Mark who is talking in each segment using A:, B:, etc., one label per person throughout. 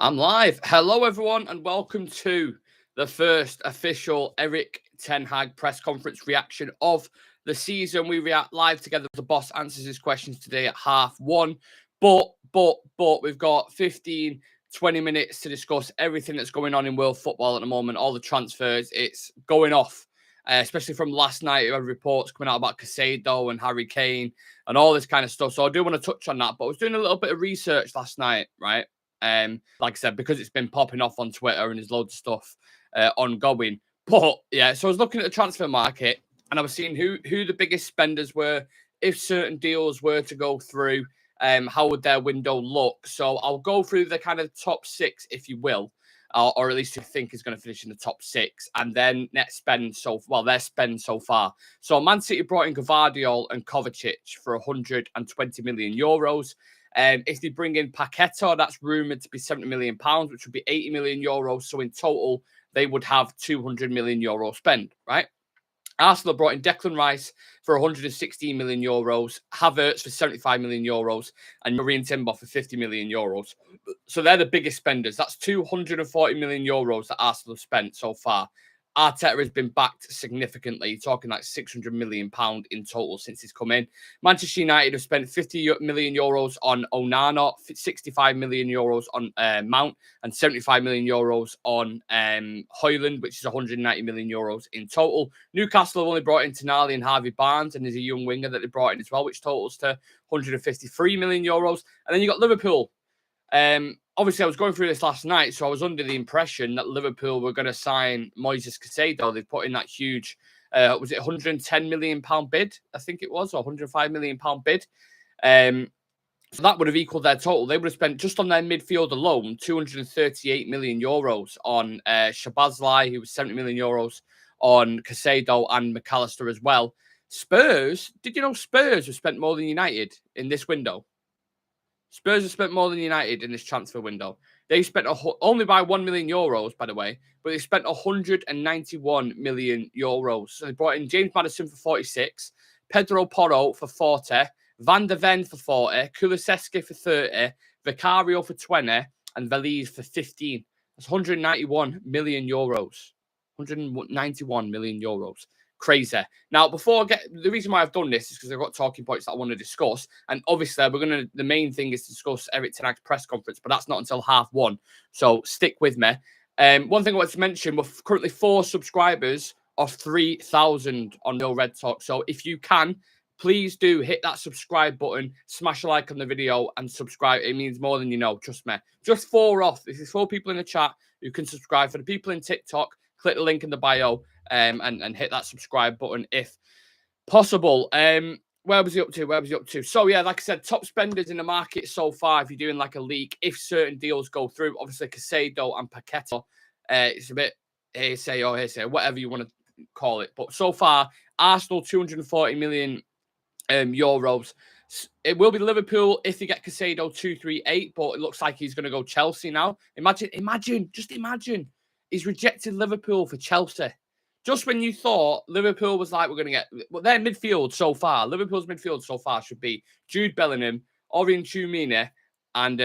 A: I'm live. Hello, everyone, and welcome to the first official Eric Ten Hag press conference reaction of the season. We react live together. The boss answers his questions today at 1:30. But we've got 15, 20 minutes to discuss everything that's going on in world football at the moment, all the transfers. It's going off, especially from last night. We had reports coming out about Casado and Harry Kane and all this kind of stuff. So I do want to touch on that. But I was doing a little bit of research last night, right? Like I said, because it's been popping off on Twitter and there's loads of stuff ongoing. But yeah, so I was looking at the transfer market and I was seeing who the biggest spenders were, if certain deals were to go through, how would their window look. So I'll go through the kind of top six, if you will, or at least you think is going to finish in the top six, and then their spend so far. So Man City brought in Gvardiol and Kovacic for 120 million euros. If they bring in Paquetá, that's rumoured to be £70 million, which would be 80 million euros. So in total, they would have 200 million euro spend, right? Arsenal brought in Declan Rice for 116 million euros, Havertz for 75 million euros, and Marine Timber for 50 million euros. So they're the biggest spenders. That's 240 million euros that Arsenal have spent so far. Arteta has been backed significantly, talking like £600 million in total since he's come in. Manchester United have spent 50 million euros on Onana, 65 million euros on Mount, and 75 million euros on Højlund, which is 190 million euros in total. Newcastle have only brought in Tonali and Harvey Barnes, and there's a young winger that they brought in as well, which totals to 153 million euros. And then you got Liverpool. Obviously, I was going through this last night, so I was under the impression that Liverpool were going to sign Moises Caicedo. They've put in that huge, was it £110 million bid? I think it was, or £105 million bid. So that would have equaled their total. They would have spent, just on their midfield alone, 238 million euros on Shabazlai, who was 70 million euros, on Caicedo and McAllister as well. Spurs, did you know Spurs have spent more than United in this window? Spurs have spent more than United in this transfer window. They spent only by 1 million euros, by the way, but they spent 191 million euros. So they brought in James Maddison for 46, Pedro Porro for 40, Van der Ven for 40, Kulusevski for 30, Vicario for 20, and Veliz for 15. That's 191 million euros. 191 million euros. Crazy. Now, before I get the reason why I've done this is because I've got talking points that I want to discuss, and obviously the main thing is to discuss Eric Ten Hag's press conference, but that's not until 1:30. So stick with me. One thing I want to mention: we're currently 4 subscribers of 3,000 on Real Red Talk. So if you can, please do hit that subscribe button, smash a like on the video, and subscribe. It means more than you know. Trust me. Just 4 off. This is 4 people in the chat who can subscribe. For the people in TikTok, click the link in the bio. And hit that subscribe button if possible. Where was he up to? So, yeah, like I said, top spenders in the market so far, if you're doing like a leak, if certain deals go through, obviously Casado and Paquetá, it's a bit hearsay, whatever you want to call it. But so far, Arsenal, 240 million euros. It will be Liverpool if they get Casado 238, but it looks like he's going to go Chelsea now. Imagine, he's rejected Liverpool for Chelsea. Just when you thought Liverpool was like, we're going to get... Well, their midfield so far, Liverpool's midfield so far should be Jude Bellingham, Orien Tchouameni, and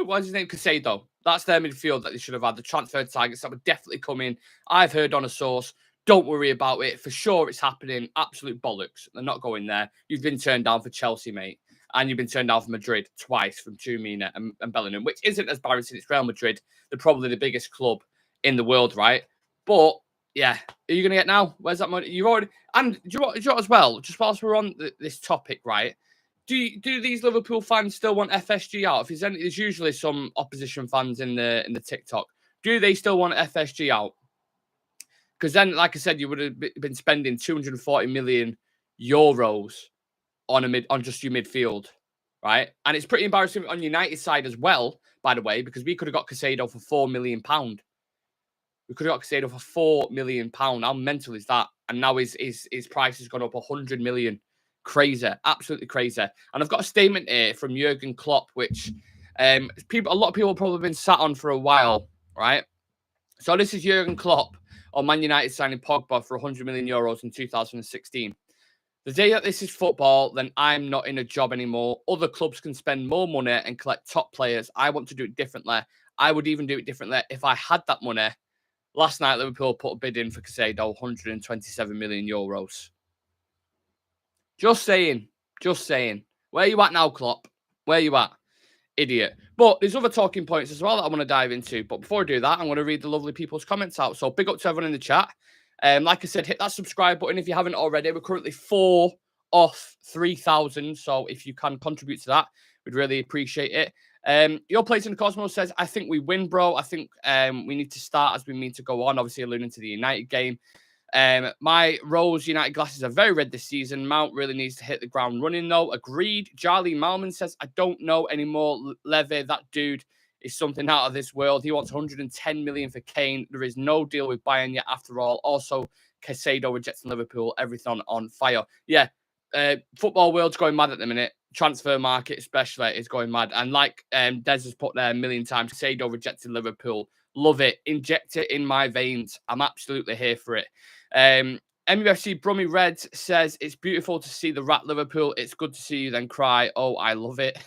A: what's his name? Casado. That's their midfield that they should have had. The transfer targets that would definitely come in. I've heard on a source. Don't worry about it. For sure it's happening. Absolute bollocks. They're not going there. You've been turned down for Chelsea, mate. And you've been turned down for Madrid twice from Tchouameni and Bellingham, which isn't as embarrassing. It's Real Madrid. They're probably the biggest club in the world, right? But yeah, are you going to get now? Where's that money? You've already, and do you know what as well? Just whilst we're on this topic, right? Do these Liverpool fans still want FSG out? If there's usually some opposition fans in the TikTok. Do they still want FSG out? Because then, like I said, you would have been spending 240 million euros on just your midfield, right? And it's pretty embarrassing on United side as well, by the way, because we could have got Casado for £4 million. We could have got Casado for £4 million. How mental is that? And now his price has gone up 100 million. Crazy, absolutely crazy. And I've got a statement here from Jurgen Klopp, which a lot of people have probably been sat on for a while, right? So this is Jurgen Klopp on Man United signing Pogba for 100 million euros in 2016. The day that this is football, then I'm not in a job anymore. Other clubs can spend more money and collect top players. I want to do it differently. I would even do it differently if I had that money. Last night, Liverpool put a bid in for Casado, 127 million euros. Just saying. Just saying. Where you at now, Klopp? Where you at? Idiot. But there's other talking points as well that I want to dive into. But before I do that, I'm going to read the lovely people's comments out. So big up to everyone in the chat. Like I said, hit that subscribe button if you haven't already. We're currently 4 off 3,000. So if you can contribute to that, we'd really appreciate it. Your place in the Cosmos says, I think we win, bro. I think we need to start as we mean to go on. Obviously alluding to the United game. My Rose United glasses are very red this season. Mount really needs to hit the ground running, though. Agreed. Charlie Malman says, I don't know anymore. Levy, that dude is something out of this world. He wants 110 million for Kane. There is no deal with Bayern yet, after all. Also, Casado rejecting Liverpool. Everything on fire. Yeah, football world's going mad at the minute. Transfer market, especially, is going mad. And like Des has put there a million times, Casado rejecting Liverpool. Love it. Inject it in my veins. I'm absolutely here for it. MUFC Brummy Red says, it's beautiful to see the rat Liverpool. It's good to see you then cry. Oh, I love it.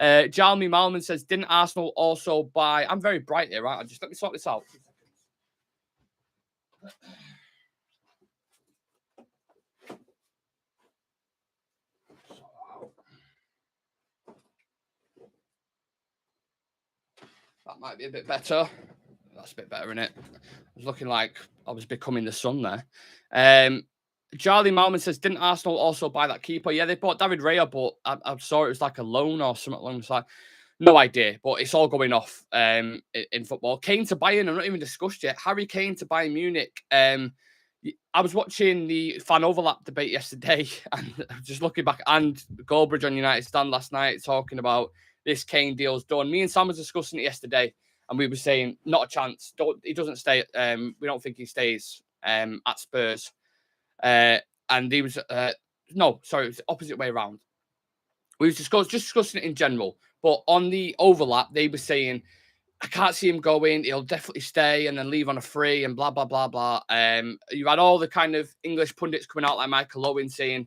A: Jalmi Malman says, didn't Arsenal also buy... I'm very bright here, right? Just let me sort this out. That might be a bit better. That's a bit better, isn't it? I was looking like I was becoming the sun there. Charlie Malman says, didn't Arsenal also buy that keeper? Yeah, they bought David Raya, but I saw it was like a loan or something along the line. No idea, but it's all going off in football. Kane to Bayern, I'm not even discussed yet. Harry Kane to Bayern Munich. I was watching the fan overlap debate yesterday and just looking back, and Goldbridge on United Stand last night talking about this Kane deal's done. Me and Sam was discussing it yesterday, and we were saying, not a chance. He doesn't stay. We don't think he stays at Spurs. And he was, no, sorry, it was the opposite way around. We was just discussing it in general. But on the overlap, they were saying, I can't see him going. He'll definitely stay and then leave on a free and blah, blah, blah, blah. You had all the kind of English pundits coming out like Michael Owen saying,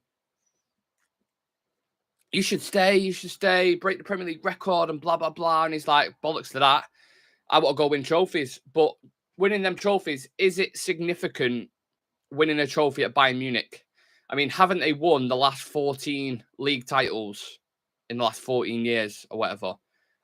A: you should stay, break the Premier League record and blah, blah, blah. And he's like, bollocks to that. I want to go win trophies. But winning them trophies, is it significant winning a trophy at Bayern Munich? I mean, haven't they won the last 14 league titles in the last 14 years or whatever?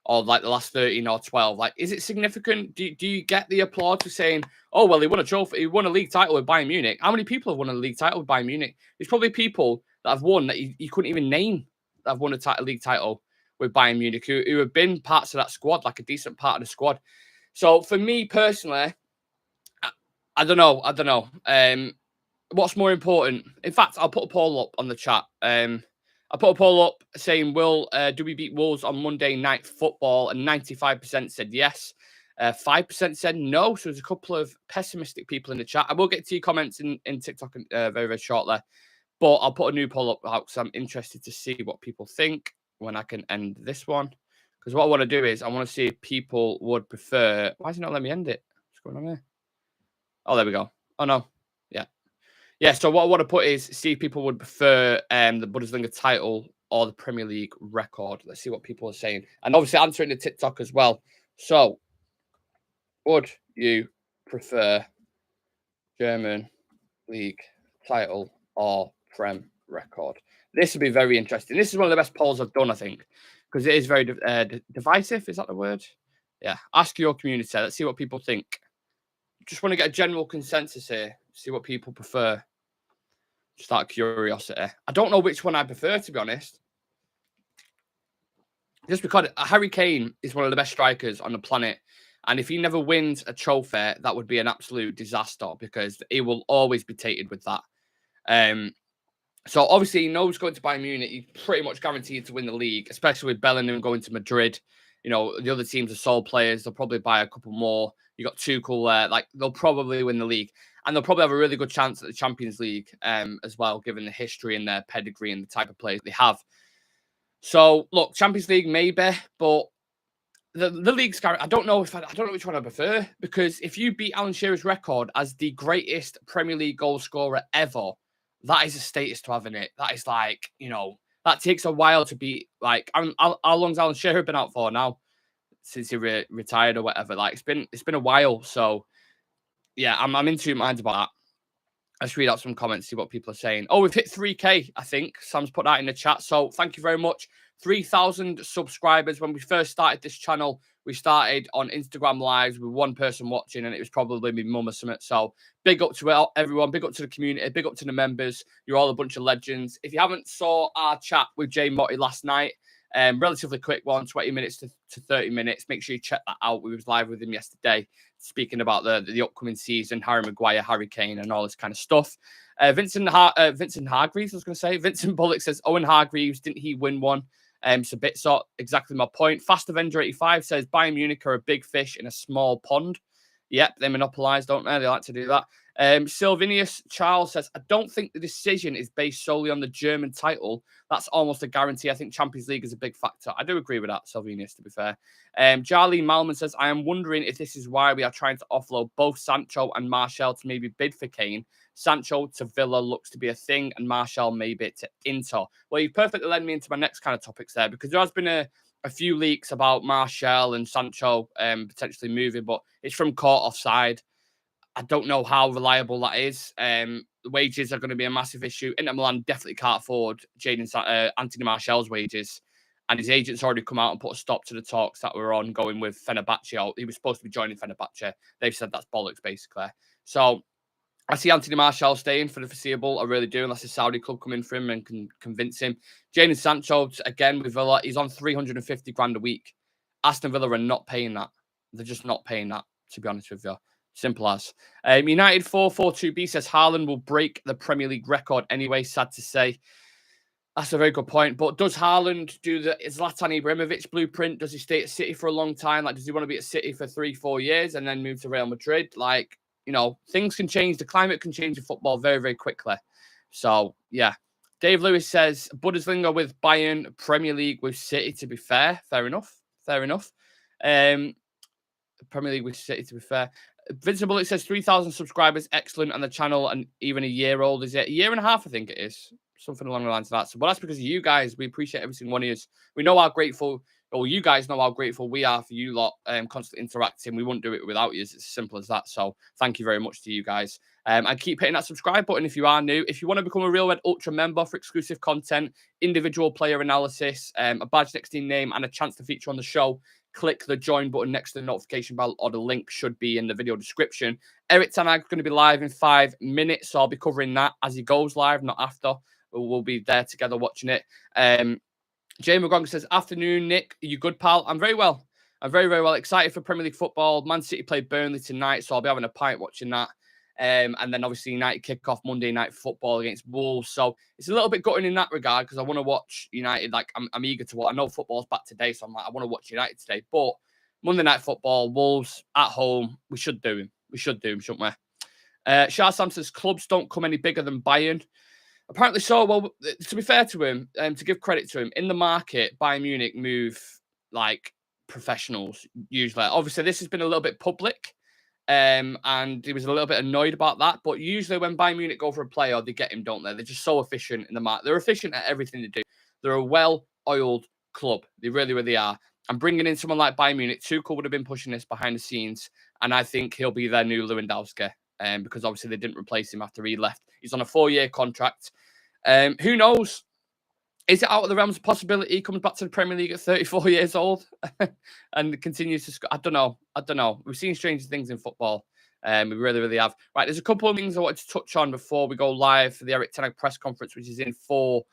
A: Or like the last 13 or 12? Like, is it significant? Do you get the applause for saying, oh, well, he won a trophy, he won a league title with Bayern Munich? How many people have won a league title with Bayern Munich? There's probably people that have won that you couldn't even name that have won a league title with Bayern Munich who have been parts of that squad, like a decent part of the squad. So for me personally, I don't know. What's more important? In fact, I'll put a poll up on the chat. I put a poll up saying, do we beat Wolves on Monday Night Football? And 95% said yes. 5% said no. So there's a couple of pessimistic people in the chat. I will get to your comments in TikTok very, very shortly. But I'll put a new poll up because I'm interested to see what people think when I can end this one. Because what I want to do is I want to see if people would prefer... Why is it not letting me end it? What's going on there? Oh, there we go. Oh, no. Yeah. Yeah, so what I want to put is see if people would prefer the Bundesliga title or the Premier League record. Let's see what people are saying. And obviously answering the TikTok as well. So, would you prefer German League title or Prem record? This would be very interesting. This is one of the best polls I've done, I think, because it is very divisive. Is that the word? Yeah. Ask your community. Let's see what people think. Just want to get a general consensus here. See what people prefer. Just out of curiosity. I don't know which one I prefer, to be honest. Just because Harry Kane is one of the best strikers on the planet. And if he never wins a trophy, that would be an absolute disaster because he will always be tainted with that. So obviously, he knows going to Bayern Munich, he's pretty much guaranteed to win the league, especially with Bellingham going to Madrid. You know, the other teams are sole players. They'll probably buy a couple more. You got Tuchel there. Like, they'll probably win the league. And they'll probably have a really good chance at the Champions League as well, given the history and their pedigree and the type of players they have. So, look, Champions League maybe, but the league's... I don't know which one I prefer, because if you beat Alan Shearer's record as the greatest Premier League goal scorer ever that is a status to have in it. That is like, that takes a while to be like, how long's Alan Shearer been out for now? Since he retired or whatever. Like it's been a while. So yeah, I'm in two minds about that. Let's read out some comments, see what people are saying. Oh, we've hit 3K, I think. Sam's put that in the chat. So thank you very much. 3,000 subscribers. When we first started this channel, we started on Instagram Lives with one person watching, and it was probably my mum or something. So big up to everyone. Big up to the community. Big up to the members. You're all a bunch of legends. If you haven't saw our chat with Jay Motti last night, relatively quick one, 20 minutes to 30 minutes. Make sure you check that out. We was live with him yesterday, speaking about the upcoming season, Harry Maguire, Harry Kane, and all this kind of stuff. Vincent Hargreaves, I was going to say. Vincent Bullock says, Owen Hargreaves, didn't he win one? So Bitsot, exactly my point. Fast Avenger 85 says, Bayern Munich are a big fish in a small pond. Yep, they monopolise, don't they? They like to do that. Sylvinius Charles says, I don't think the decision is based solely on the German title. That's almost a guarantee. I think Champions League is a big factor. I do agree with that, Sylvinius, to be fair. Charlie Malman says, I am wondering if this is why we are trying to offload both Sancho and Martial to maybe bid for Kane. Sancho to Villa looks to be a thing, and Martial maybe to Inter. Well, you perfectly led me into my next kind of topics there, because there has been a few leaks about Martial and Sancho potentially moving, but it's from court offside. I don't know how reliable that is. The wages are going to be a massive issue. Inter Milan definitely can't afford Anthony Martial's wages. And his agent's already come out and put a stop to the talks that were ongoing with Fenerbahce. He was supposed to be joining Fenerbahce. They've said that's bollocks, basically. So I see Anthony Martial staying for the foreseeable. I really do, unless a Saudi club come in for him and can convince him. Jadon Sancho, again, with Villa, he's on 350 grand a week. Aston Villa are not paying that. They're just not paying that, to be honest with you. Simple as. United 442B says Haaland will break the Premier League record anyway. Sad to say. That's a very good point. But does Haaland do the Zlatan Ibrahimovic blueprint? Does he stay at City for a long time? Like, does he want to be at City for 3-4 years and then move to Real Madrid? Like, things can change. The climate can change in football very, very quickly. So, yeah. Dave Lewis says Bundesliga with Bayern, Premier League with City, to be fair. Fair enough. Premier League with City, to be fair. Vincent Bullock says 3,000 subscribers, excellent, and the channel and even a year old. Is it a year and a half? I think it is. Something along the lines of that. So, but that's because of you guys. We appreciate every single one of you. We know how grateful, or you guys know how grateful we are for you lot constantly interacting. We wouldn't do it without you. It's as simple as that. So thank you very much to you guys. And keep hitting that subscribe button if you are new. If you want to become a Real Red Ultra member for exclusive content, individual player analysis, a badge next to your name, and a chance to feature on the show, click the join button next to the notification bell, or the link should be in the video description. Erik ten Hag is going to be live in 5 minutes, so I'll be covering that as he goes live, not after. We'll be there together watching it. Jay McGregor says, afternoon, Nick. Are you good, pal? I'm very well. I'm very, very well. Excited for Premier League football. Man City play Burnley tonight, so I'll be having a pint watching that. And then obviously United kick off Monday Night Football against Wolves. So it's a little bit gutting in that regard because I want to watch United. Like I'm eager to watch. I know football's back today, so I'm like, I want to watch United today. But Monday Night Football, Wolves at home, we should do him. We should do him, shouldn't we? Shah Sam says, clubs don't come any bigger than Bayern. Apparently so. Well, to be fair to him, to give credit to him, in the market, Bayern Munich move like professionals usually. Obviously, this has been a little bit public, and he was a little bit annoyed about that. But usually, when Bayern Munich go for a player, they get him, don't they? They're just so efficient in the market. They're efficient at everything they do. They're a well-oiled club. They really, really are. And bringing in someone like Bayern Munich, Tuchel would have been pushing this behind the scenes, and I think he'll be their new Lewandowski. Because obviously they didn't replace him after he left. He's on a 4-year contract. Who knows? Is it out of the realms of possibility he comes back to the Premier League at 34 years old and continues to score? I don't know. We've seen stranger things in football. We really, really have. Right, there's a couple of things I wanted to touch on before we go live for the Erik ten Hag press conference, which is in 4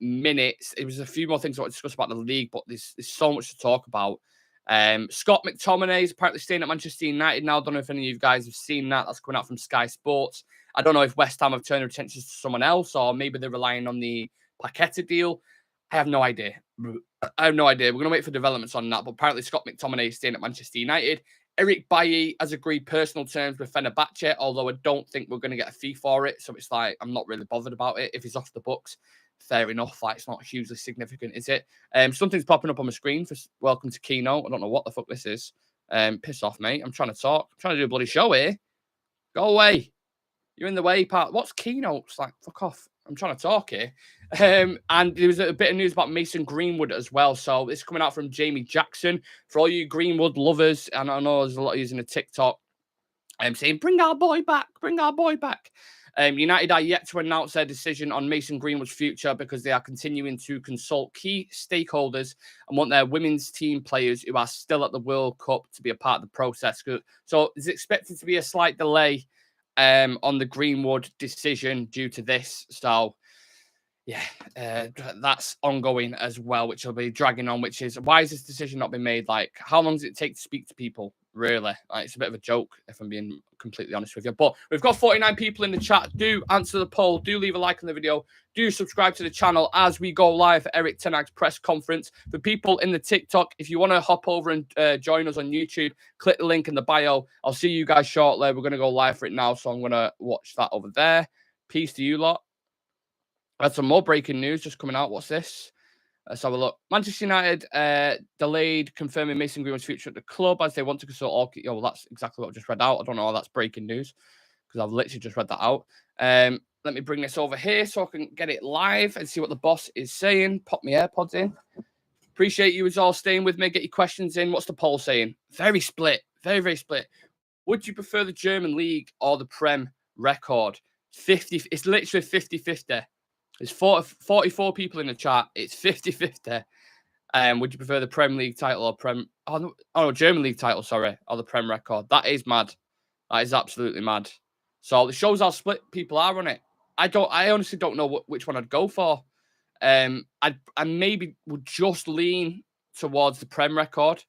A: minutes. There was a few more things I want to discuss about the league, but there's so much to talk about. Scott McTominay is apparently staying at Manchester United now. I don't know if any of you guys have seen that. That's coming out from Sky Sports. I don't know if West Ham have turned their attention to someone else, or maybe they're relying on the Paqueta deal. I have no idea. We're going to wait for developments on that. But apparently Scott McTominay is staying at Manchester United. Eric Bailly has agreed personal terms with Fenerbahce, although I don't think we're going to get a fee for it. So it's like, I'm not really bothered about it. If he's off the books, fair enough. Like, it's not hugely significant, is it? Something's popping up on my screen for welcome to Keynote. I don't know what the fuck this is. Piss off, mate. I'm trying to talk. I'm trying to do a bloody show here. Go away. You're in the way, part. What's keynotes? Like, fuck off. I'm trying to talk here. And there was a bit of news about Mason Greenwood as well. So it's coming out from Jamie Jackson. For all you Greenwood lovers, and I know there's a lot of using a TikTok, saying, bring our boy back, bring our boy back. United are yet to announce their decision on Mason Greenwood's future because they are continuing to consult key stakeholders and want their women's team players who are still at the World Cup to be a part of the process. So it's expected to be a slight delay on the Greenwood decision due to this. So, yeah, that's ongoing as well, which will be dragging on, which is, why has this decision not been made? Like, how long does it take to speak to people? Really? Like, it's a bit of a joke, if I'm being completely honest with you. But we've got 49 people in the chat. Do answer the poll. Do leave a like on the video. Do subscribe to the channel as we go live for Erik ten Hag's press conference. For people in the TikTok, if you want to hop over and join us on YouTube, click the link in the bio. I'll see you guys shortly. We're going to go live for it now, so I'm going to watch that over there. Peace to you lot. I had some more breaking news just coming out. What's this? Let's have a look. Manchester United delayed confirming Mason Greenwood's future at the club as they want to consult all. Well, that's exactly what I just read out. I don't know how that's breaking news because I've literally just read that out. Let me bring this over here so I can get it live and see what the boss is saying. Pop my AirPods in. Appreciate you as all staying with me. Get your questions in. What's the poll saying? Very split. Very, very split. Would you prefer the German league or the Prem record? 50. It's literally 50-50. There's 44 people in the chat. It's 50-50. Would you prefer the Prem League title or German League title, sorry, or the Prem record? That is mad. That is absolutely mad. So it shows how split people are on it. I honestly don't know which one I'd go for. I maybe would just lean towards the Prem record.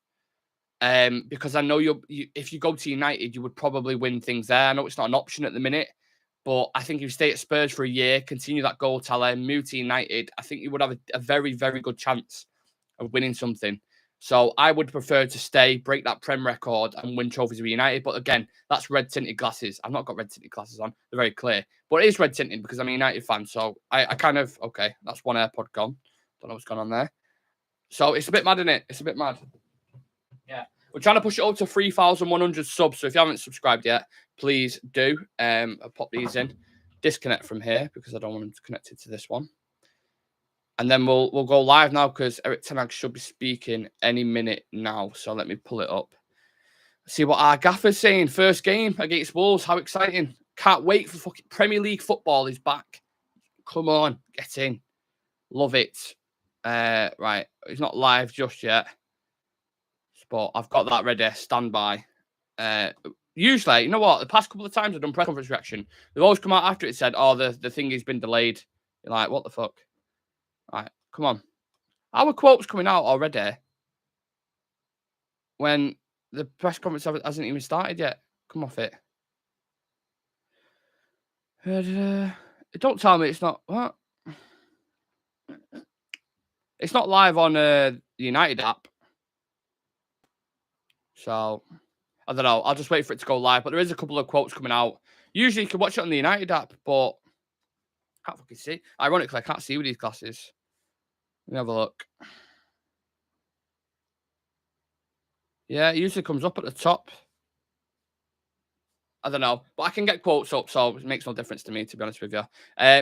A: Because I know if you go to United, you would probably win things there. I know it's not an option at the minute. But I think if you stay at Spurs for a year, continue that goal tally, move to United, I think you would have a very, very good chance of winning something. So I would prefer to stay, break that Prem record and win trophies with United. But again, that's red-tinted glasses. I've not got red-tinted glasses on. They're very clear. But it is red-tinted because I'm a United fan. So I kind of, okay, that's one AirPod gone. Don't know what's going on there. So it's a bit mad, isn't it? It's a bit mad. Yeah. We're trying to push it up to 3,100 subs. So if you haven't subscribed yet, please do. I'll pop these in. Disconnect from here because I don't want them to connect it to this one. And then we'll go live now because Erik ten Hag should be speaking any minute now. So let me pull it up. See what our gaffer's saying. First game against Wolves. How exciting. Can't wait for fucking Premier League football is back. Come on, get in. Love it. Right. It's not live just yet. But I've got that ready. Stand by. Usually, you know what? The past couple of times I've done press conference reaction, they've always come out after it said, oh, the thing has been delayed. You're like, what the fuck? All right, come on. Our quote's coming out already when the press conference hasn't even started yet. Come off it. Don't tell me it's not. What? It's not live on the United app. So, I don't know. I'll just wait for it to go live. But there is a couple of quotes coming out. Usually you can watch it on the United app, but I can't fucking see. Ironically, I can't see with these glasses. Let me have a look. Yeah, it usually comes up at the top. I don't know. But I can get quotes up, so it makes no difference to me, to be honest with you.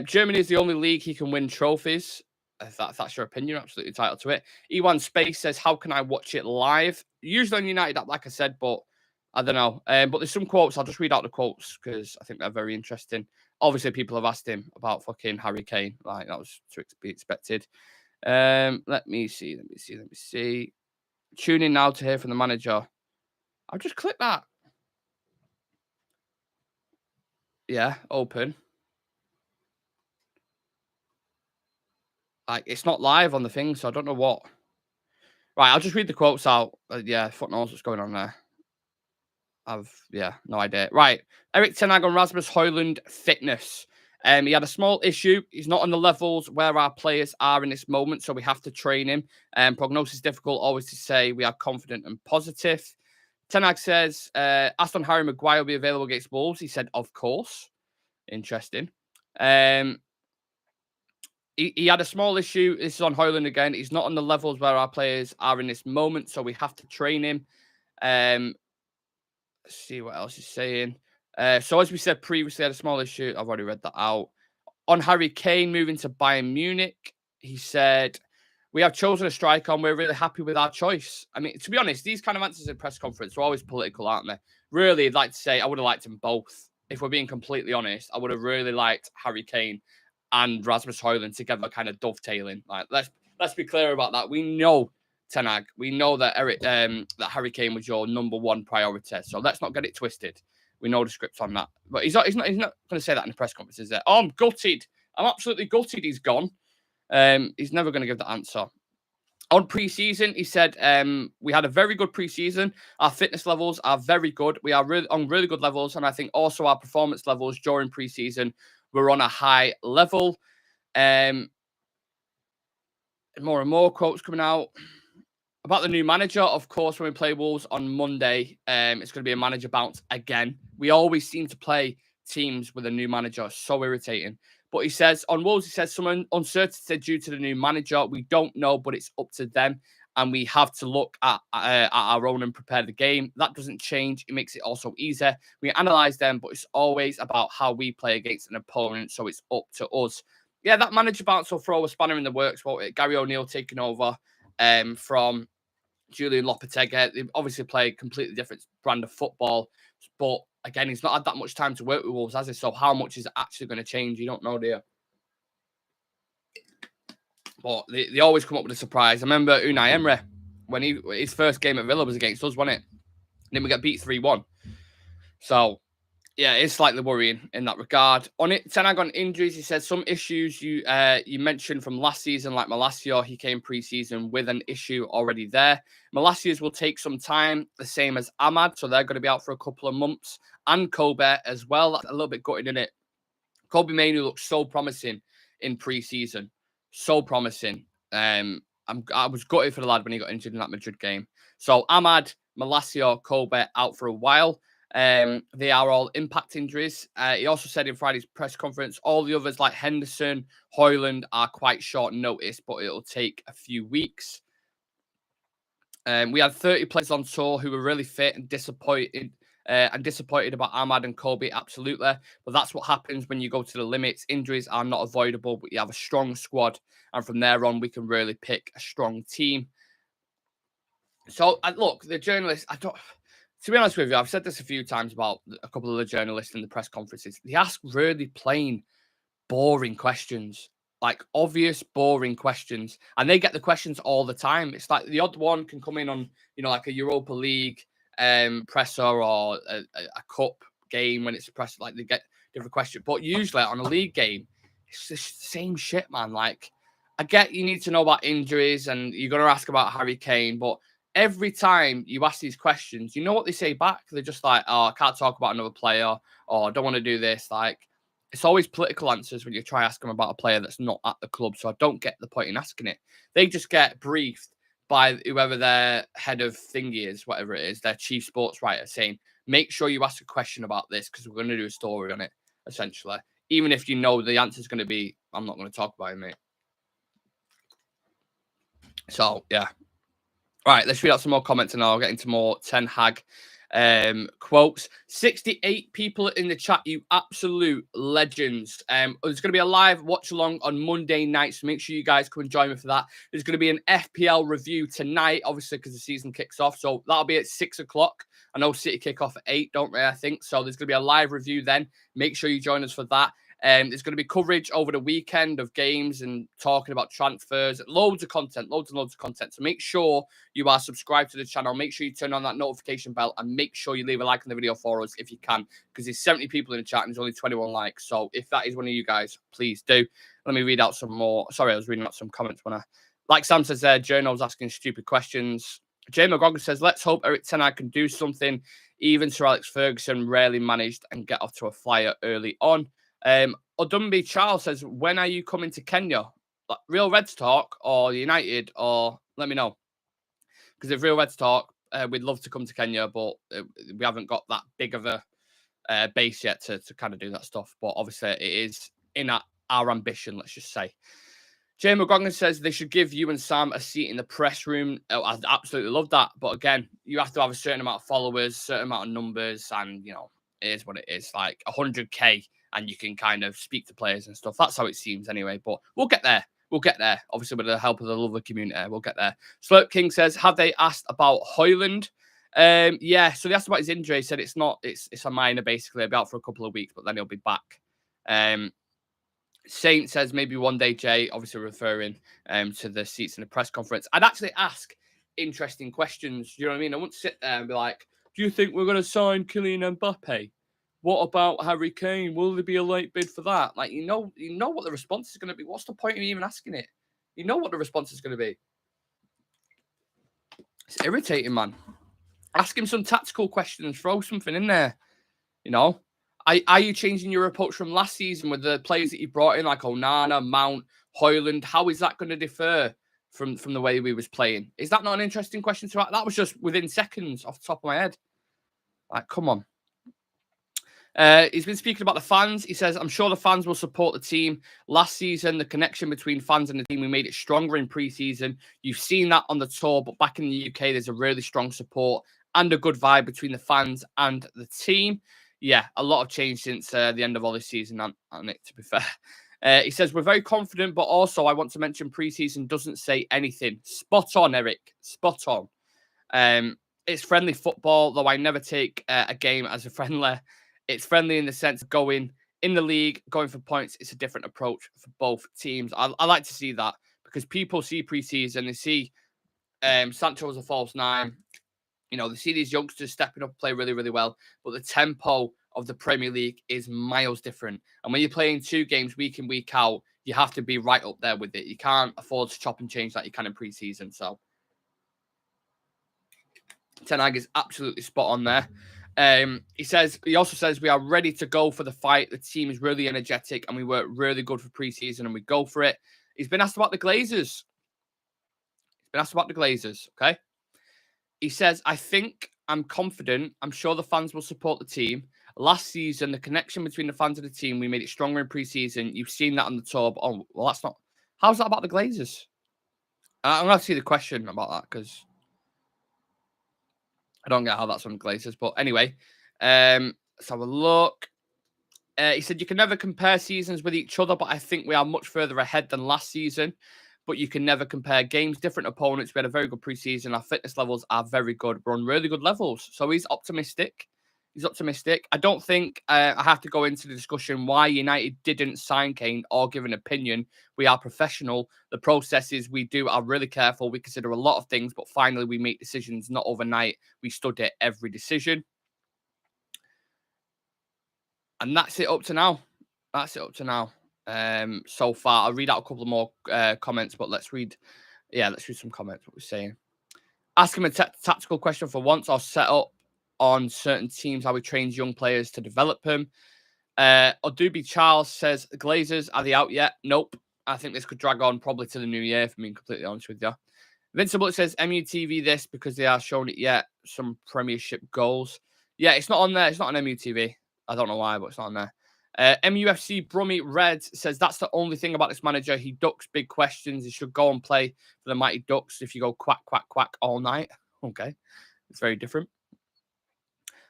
A: Germany is the only league he can win trophies. If that's your opinion, you're absolutely entitled to it. E1 Space says, how can I watch it live? Usually on United app, like I said, but I don't know. But there's some quotes. I'll just read out the quotes because I think they're very interesting. Obviously, people have asked him about fucking Harry Kane. Like, that was to be expected. Let me see. Tune in now to hear from the manager. I'll just click that. Yeah, open. Like, it's not live on the thing, so I don't know what. Right, I'll just read the quotes out. Yeah, fuck knows what's going on there. No idea. Right, Erik ten Hag on Rasmus Højlund fitness. He had a small issue. He's not on the levels where our players are in this moment, so we have to train him. Prognosis difficult, always to say we are confident and positive. Ten Hag says, asked on Harry Maguire will be available against Wolves. He said, of course. Interesting. He had a small issue. This is on Højlund again. He's not on the levels where our players are in this moment, so we have to train him. Let's see what else he's saying. So as we said previously, I had a small issue. I've already read that out. On Harry Kane moving to Bayern Munich, he said, "We have chosen a striker and we're really happy with our choice." I mean, to be honest, these kind of answers in press conference are always political, aren't they? Really, I'd like to say I would have liked them both. If we're being completely honest, I would have really liked Harry Kane and Rasmus Højlund together, kind of dovetailing. Like, let's be clear about that. We know Ten Hag. We know that that Harry Kane was your number one priority. So let's not get it twisted. We know the script on that, but he's not going to say that in the press conference, is it? Oh, I'm gutted. I'm absolutely gutted. He's gone. He's never going to give the answer. On pre-season, he said, we had a very good pre-season. Our fitness levels are very good. We are on really good levels. And I think also our performance levels during pre-season were on a high level. More and more quotes coming out. About the new manager, of course, when we play Wolves on Monday, it's going to be a manager bounce again. We always seem to play teams with a new manager. So irritating. But he says, on Wolves, he says, some uncertainty due to the new manager. We don't know, but it's up to them. And we have to look at our own and prepare the game. That doesn't change. It makes it also easier. We analyse them, but it's always about how we play against an opponent. So it's up to us. Yeah, that manager bounce will throw a spanner in the works. Won't it? Gary O'Neill taking over from Julian Lopetegui. They obviously play a completely different brand of football, but again, he's not had that much time to work with Wolves, has he? So how much is it actually going to change? You don't know, do you? But they always come up with a surprise. I remember Unai Emery, when his first game at Villa was against us, wasn't it? And then we got beat 3-1. So, yeah, it's slightly worrying in that regard. On it, Ten Hag on injuries, he said some issues you mentioned from last season, like Malacia, he came pre-season with an issue already there. Malacia's will take some time, the same as Ahmad, so they're going to be out for a couple of months. And Kobe as well. That's a little bit gutted, isn't it? Kobe Mainoo looks so promising in pre-season. So promising. I was gutted for the lad when he got injured in that Madrid game. So Ahmad, Malacia, Kobe out for a while. They are all impact injuries. He also said in Friday's press conference, all the others like Henderson, Højlund are quite short notice, but it'll take a few weeks. We had 30 players on tour who were really fit and disappointed. About Ahmad and Kobe, absolutely. But that's what happens when you go to the limits. Injuries are not avoidable, but you have a strong squad. And from there on, we can really pick a strong team. So, look, the journalists, to be honest with you, I've said this a few times about a couple of the journalists in the press conferences. They ask really plain, boring questions, like obvious, boring questions. And they get the questions all the time. It's like the odd one can come in on, like a Europa League presser or a cup game when it's pressed, like they get different questions. But usually on a league game, it's the same shit, man. Like, I get you need to know about injuries and you're going to ask about Harry Kane, but every time you ask these questions, you know what they say back? They're just like, oh, I can't talk about another player, or I don't want to do this. Like, it's always political answers when you try ask them about a player that's not at the club. So I don't get the point in asking it. They just get briefed by whoever their head of thingy is, whatever it is, their chief sports writer, saying, make sure you ask a question about this because we're going to do a story on it, essentially. Even if you know the answer is going to be, I'm not going to talk about it, mate. So, yeah. Right, let's read out some more comments and I'll get into more Ten Hag quotes. 68 people in the chat, you absolute legends. There's going to be a live watch along on Monday night, so make sure you guys come and join me for that. There's going to be an FPL review tonight, obviously, because the season kicks off. So that'll be at 6 o'clock. I know City kick off at 8, don't they, I think. So there's going to be a live review then. Make sure you join us for that. There's going to be coverage over the weekend of games and talking about transfers. Loads of content, loads and loads of content. So make sure you are subscribed to the channel. Make sure you turn on that notification bell and make sure you leave a like on the video for us if you can, because there's 70 people in the chat and there's only 21 likes. So if that is one of you guys, please do. Let me read out some more. Sorry, I was reading out some comments when like Sam says there, Journal's asking stupid questions. Jay McGogan says, let's hope Erik ten Hag can do something. Even Sir Alex Ferguson rarely managed and get off to a flyer early on. Odumbi Charles says, when are you coming to Kenya? Like, Real Reds talk or United, or let me know. Because if Real Reds talk, we'd love to come to Kenya, but we haven't got that big of a base yet to kind of do that stuff. But obviously it is in our ambition, let's just say. Jay McGogan says they should give you and Sam a seat in the press room. Oh, I'd absolutely love that. But again, you have to have a certain amount of followers, certain amount of numbers, and, it is what it is. Like 100K, and you can kind of speak to players and stuff. That's how it seems anyway. But we'll get there. We'll get there. Obviously, with the help of the lovely community, we'll get there. Slurp King says, have they asked about Højlund? Yeah, so they asked about his injury. He said it's not, it's a minor, basically. He'll be out for a couple of weeks, but then he'll be back. Saint says maybe one day, Jay, obviously referring to the seats in the press conference. I'd actually ask interesting questions. You know what I mean? I wouldn't sit there and be like, do you think we're going to sign Kylian Mbappe? What about Harry Kane? Will there be a late bid for that? Like, you know what the response is going to be. What's the point of even asking it? You know what the response is going to be. It's irritating, man. Ask him some tactical questions. Throw something in there. You know? Are you changing your approach from last season with the players that you brought in, like Onana, Mount, Højlund? How is that going to differ from the way we was playing? Is that not an interesting question to ask? That was just within seconds off the top of my head. Like, come on. He's been speaking about the fans. He says, I'm sure the fans will support the team. Last season, the connection between fans and the team, we made it stronger in pre-season. You've seen that on the tour, but back in the UK, there's a really strong support and a good vibe between the fans and the team. Yeah, a lot of change since the end of all this season, on it, to be fair. He says, we're very confident, but also I want to mention pre-season doesn't say anything. Spot on, Eric. Spot on. It's friendly football, though I never take a game as a friendly. It's friendly in the sense of going in the league, going for points. It's a different approach for both teams. I like to see that because people see pre-season. They see Sancho as a false nine. You know, they see these youngsters stepping up, play really, really well. But the tempo of the Premier League is miles different. And when you're playing 2 games week in, week out, you have to be right up there with it. You can't afford to chop and change like you can in pre-season. So Ten Hag is absolutely spot on there. He also says we are ready to go for the fight. The team is really energetic and we work really good for pre-season and we go for it. He's been asked about the Glazers. Okay. He says, I think I'm confident. I'm sure the fans will support the team. Last season, the connection between the fans and the team, we made it stronger in pre-season. You've seen that on the tour. But, oh, well, that's not. How's that about the Glazers? I'm going to see the question about that because I don't get how that's on the Glazers. But anyway, let's have a look. He said, you can never compare seasons with each other, but I think we are much further ahead than last season. But you can never compare games, different opponents. We had a very good preseason. Our fitness levels are very good. We're on really good levels. So he's optimistic. I don't think I have to go into the discussion why United didn't sign Kane or give an opinion. We are professional. The processes we do are really careful. We consider a lot of things, but finally we make decisions not overnight. We study every decision. And that's it up to now. So far, I'll read out a couple more comments, but let's read some comments. What we're saying. Ask him a tactical question for once, or set up on certain teams how he trains young players to develop them. Odubi Charles says, Glazers, are they out yet? Nope. I think this could drag on probably to the new year, if I'm being completely honest with you. Vincent says, MUTV this because they are showing it yet. Some Premiership goals. Yeah, it's not on there. It's not on MUTV. I don't know why, but it's not on there. MUFC Brummy Red says that's the only thing about this manager. He ducks big questions. He should go and play for the Mighty Ducks if you go quack, quack, quack all night. Okay. It's very different.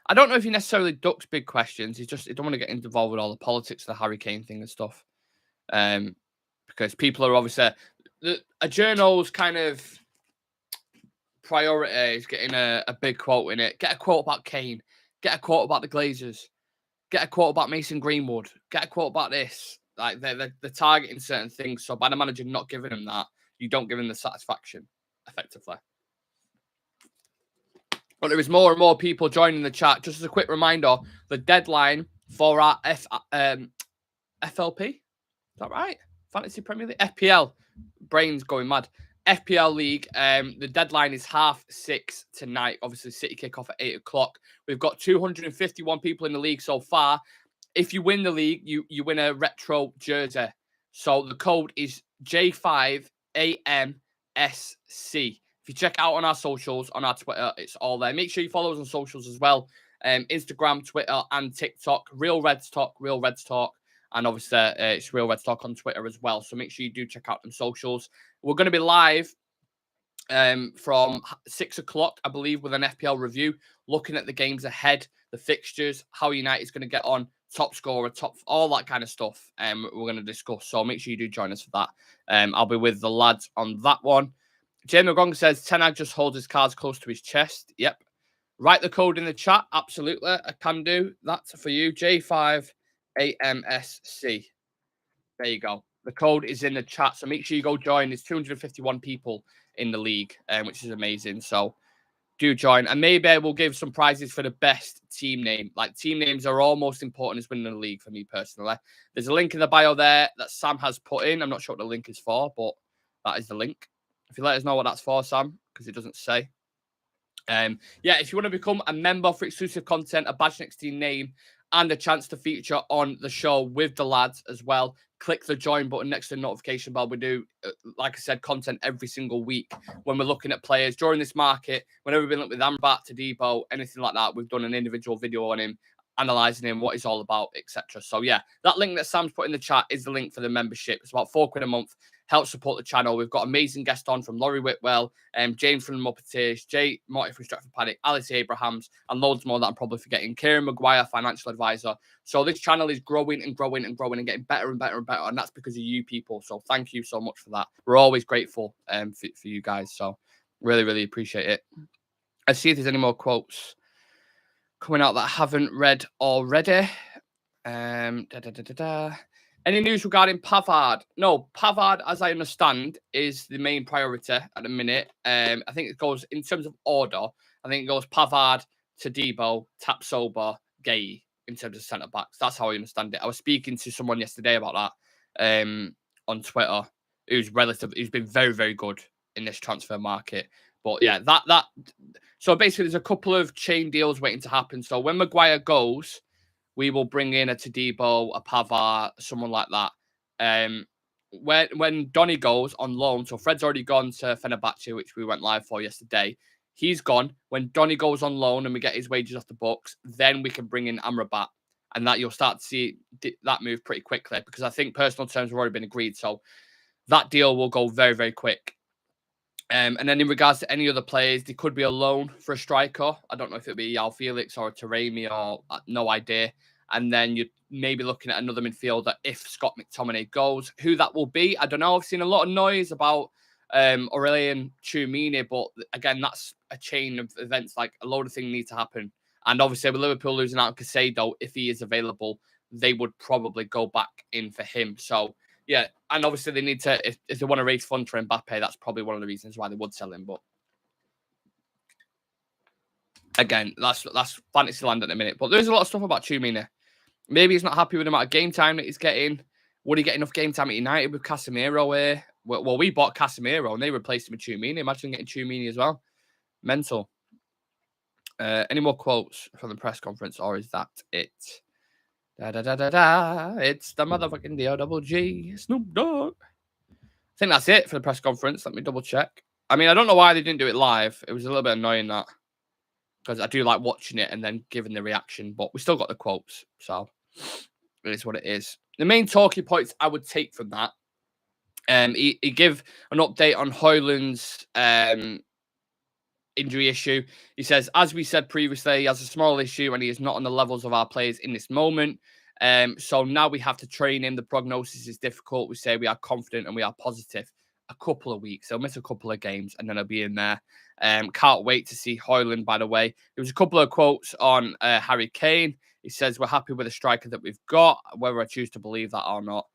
A: I don't know if he necessarily ducks big questions. He don't want to get involved with all the politics of the Harry Kane thing and stuff. Because people are obviously... A journal's kind of priority is getting a big quote in it. Get a quote about Kane. Get a quote about the Glazers. Get a quote about Mason Greenwood. Get a quote about this. Like they're targeting certain things. So by the manager not giving him that, you don't give him the satisfaction, effectively. But there is more and more people joining the chat. Just as a quick reminder, the deadline for our FLP, is that right? Fantasy Premier League? FPL. Brain's going mad. FPL League, the deadline is 6:30 tonight. Obviously, City kick off at 8 o'clock. We've got 251 people in the league so far. If you win the league, you win a retro jersey. So the code is J5AMSC. If you check out on our socials, on our Twitter, it's all there. Make sure you follow us on socials as well. Instagram, Twitter, and TikTok. Real Reds Talk. And obviously, it's Real Reds Talk on Twitter as well. So make sure you do check out them socials. We're going to be live from 6 o'clock, I believe, with an FPL review, looking at the games ahead. the fixtures, how United's going to get on, top scorer, all that kind of stuff. We're going to discuss. So make sure you do join us for that. I'll be with the lads on that one. Jamie McGong says Ten Hag just holds his cards close to his chest. Yep. Write the code in the chat. Absolutely. I can do that for you. J5AMSC. There you go. The code is in the chat. So make sure you go join. There's 251 people in the league, which is amazing. So do join. And maybe we'll give some prizes for the best team name. Like, team names are almost important as winning the league for me personally. There's a link in the bio there that Sam has put in. I'm not sure what the link is for, but that is the link. If you let us know what that's for, Sam, because it doesn't say. Yeah, if you want to become a member for exclusive content, a badge next to your name, and a chance to feature on the show with the lads as well, click the join button next to the notification bell. We do, like I said, content every single week when we're looking at players during this market. Whenever we've been looking with Amrabat to Debo, anything like that, we've done an individual video on him, analysing him, what he's all about, etc. So yeah, that link that Sam's put in the chat is the link for the membership. It's about £4 a month. Help support the channel. We've got amazing guests on from Laurie Whitwell, James from the Muppeteers, Jay Marty from Stratford Paddock, Alice Abrahams, and loads more that I'm probably forgetting. Kieran Maguire, financial advisor. So this channel is growing and growing and growing and getting better and better and better. And that's because of you people. So thank you so much for that. We're always grateful for you guys. So really, really appreciate it. Let's see if there's any more quotes coming out that I haven't read already. Any news regarding Pavard? No, Pavard, as I understand, is the main priority at the minute. I think it goes, in terms of order, I think it goes Pavard to Debo, Tapsoba, Gay in terms of centre-backs. That's how I understand it. I was speaking to someone yesterday about that on Twitter, who's been very, very good in this transfer market. But yeah, so basically there's a couple of chain deals waiting to happen. So when Maguire goes, we will bring in a Todibo, a Pavard, someone like that. When Donny goes on loan, so Fred's already gone to Fenerbahce, which we went live for yesterday. He's gone. When Donny goes on loan and we get his wages off the books, then we can bring in Amrabat. And that you'll start to see that move pretty quickly, because I think personal terms have already been agreed. So that deal will go very, very quick. And then in regards to any other players, there could be a loan for a striker. I don't know if it'll be Yao Felix or Taremi, or no idea. And then you're maybe looking at another midfielder if Scott McTominay goes. Who that will be, I don't know. I've seen a lot of noise about Aurelien Tchouameni, but again, that's a chain of events. Like, a load of things need to happen. And obviously, with Liverpool losing out on Casado, if he is available, they would probably go back in for him. So yeah, and obviously they need to, if they want to raise funds for Mbappe, that's probably one of the reasons why they would sell him. But again, that's fantasy land at the minute. But there's a lot of stuff about Tchouameni. Maybe he's not happy with the amount of game time that he's getting. Would he get enough game time at United with Casemiro here? Well, we bought Casemiro and they replaced him with Tchouameni. Imagine getting Tchouameni as well. Mental. Any more quotes from the press conference, or is that it? It's the motherfucking D-O-double-G, Snoop Dogg. I think that's it for the press conference. Let me double check. I mean, I don't know why they didn't do it live. It was a little bit annoying, that, because I do like watching it and then giving the reaction, but we still got the quotes, so it is what it is. The main talking points I would take from that, he gave an update on Højlund's injury issue. He says, as we said previously, he has a small issue and he is not on the levels of our players in this moment. So now we have to train him. The prognosis is difficult. We say we are confident and we are positive. A couple of weeks. He'll miss a couple of games and then he'll be in there. Can't wait to see Højlund, by the way. There was a couple of quotes on Harry Kane. He says, we're happy with the striker that we've got. Whether I choose to believe that or not,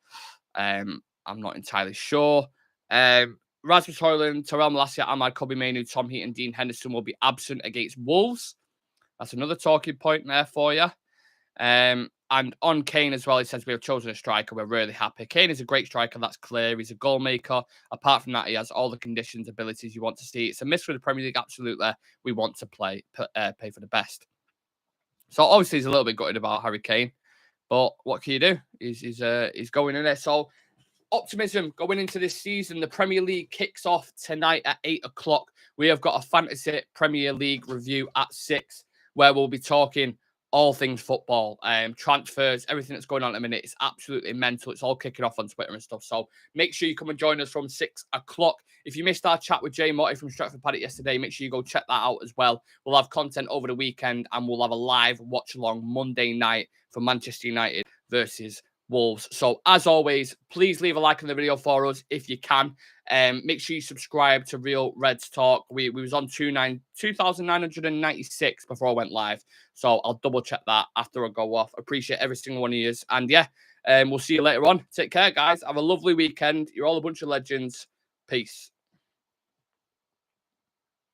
A: I'm not entirely sure. Rasmus Højlund, Terrell Malacia, Ahmad Kobe Mainu, Tom Heaton, and Dean Henderson will be absent against Wolves. That's another talking point there for you. And on Kane as well, he says we have chosen a striker. We're really happy. Kane is a great striker. That's clear. He's a goal maker. Apart from that, he has all the conditions, abilities you want to see. It's a miss for the Premier League. Absolutely. We want to pay for the best. So obviously he's a little bit gutted about Harry Kane, but what can you do? He's going in there. So optimism going into this season. The Premier League kicks off tonight at 8 o'clock. We have got a fantasy Premier League review at 6, where we'll be talking all things football, transfers, everything that's going on at the minute. It's absolutely mental. It's all kicking off on Twitter and stuff. So make sure you come and join us from 6 o'clock. If you missed our chat with Jay Motti from Stratford Paddock yesterday, make sure you go check that out as well. We'll have content over the weekend and we'll have a live watch along Monday night for Manchester United versus Wolves. So as always, please leave a like on the video for us if you can. Make sure you subscribe to Real Reds Talk. We was on 2,996 before I went live. So I'll double check that after I go off. Appreciate every single one of you. And yeah, we'll see you later on. Take care, guys. Have a lovely weekend. You're all a bunch of legends. Peace.